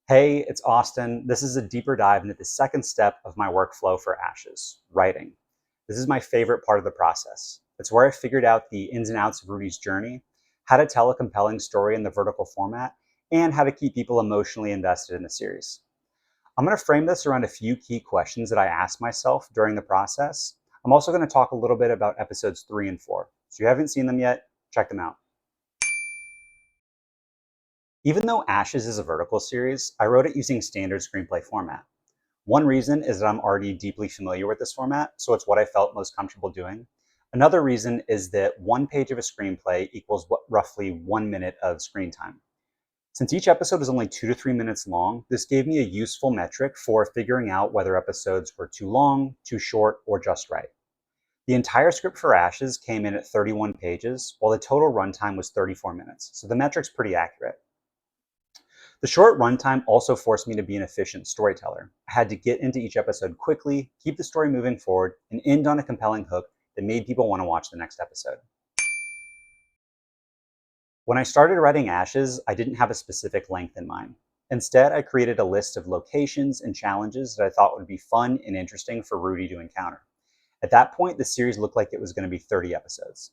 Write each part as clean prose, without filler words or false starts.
Hey, it's Austin. This is a deeper dive into the second step of my workflow for Ashes, writing. This is my favorite part of the process. It's where I figured out the ins and outs of Rudy's journey, how to tell a compelling story in the vertical format, and how to keep people emotionally invested in the series. I'm going to frame this around a few key questions that I asked myself during the process. I'm also going to talk a little bit about episodes 3 and 4. So if you haven't seen them yet, check them out. Even though Ashes is a vertical series, I wrote it using standard screenplay format. One reason is that I'm already deeply familiar with this format, so it's what I felt most comfortable doing. Another reason is that one page of a screenplay equals roughly 1 minute of screen time. Since each episode is only 2 to 3 minutes long, this gave me a useful metric for figuring out whether episodes were too long, too short, or just right. The entire script for Ashes came in at 31 pages, while the total runtime was 34 minutes, so the metric's pretty accurate. The short runtime also forced me to be an efficient storyteller. I had to get into each episode quickly, keep the story moving forward, and end on a compelling hook that made people want to watch the next episode. When I started writing Ashes, I didn't have a specific length in mind. Instead, I created a list of locations and challenges that I thought would be fun and interesting for Rudy to encounter. At that point, the series looked like it was going to be 30 episodes.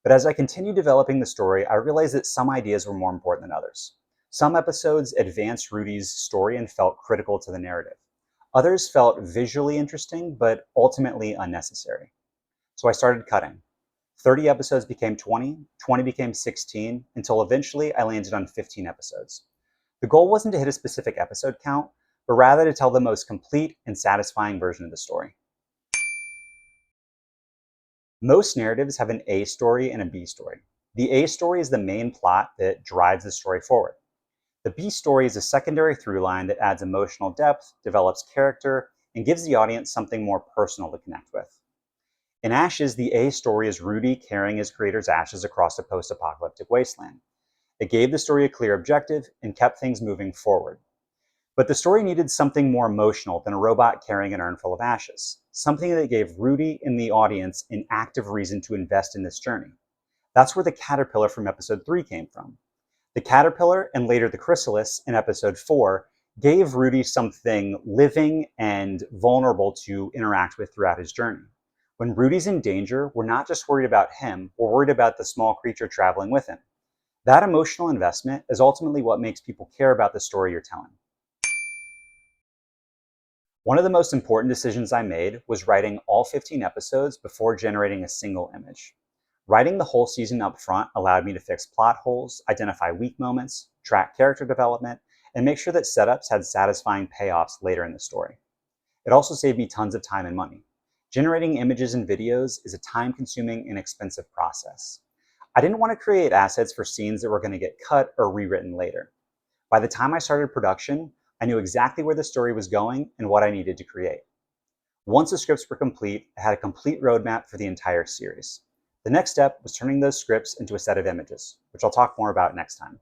But as I continued developing the story, I realized that some ideas were more important than others. Some episodes advanced Rudy's story and felt critical to the narrative. Others felt visually interesting, but ultimately unnecessary. So I started cutting. 30 episodes became 20, 20 became 16, until eventually I landed on 15 episodes. The goal wasn't to hit a specific episode count, but rather to tell the most complete and satisfying version of the story. Most narratives have an A story and a B story. The A story is the main plot that drives the story forward. The B story is a secondary through line that adds emotional depth, develops character, and gives the audience something more personal to connect with. In Ashes, the A story is Rudy carrying his creator's ashes across a post-apocalyptic wasteland. It gave the story a clear objective and kept things moving forward. But the story needed something more emotional than a robot carrying an urn full of ashes, something that gave Rudy and the audience an active reason to invest in this journey. That's where the caterpillar from episode 3 came from. The caterpillar, and later the chrysalis in episode 4, gave Rudy something living and vulnerable to interact with throughout his journey. When Rudy's in danger, we're not just worried about him, we're worried about the small creature traveling with him. That emotional investment is ultimately what makes people care about the story you're telling. One of the most important decisions I made was writing all 15 episodes before generating a single image. Writing the whole season up front allowed me to fix plot holes, identify weak moments, track character development, and make sure that setups had satisfying payoffs later in the story. It also saved me tons of time and money. Generating images and videos is a time-consuming and expensive process. I didn't want to create assets for scenes that were going to get cut or rewritten later. By the time I started production, I knew exactly where the story was going and what I needed to create. Once the scripts were complete, I had a complete roadmap for the entire series. The next step was turning those scripts into a set of images, which I'll talk more about next time.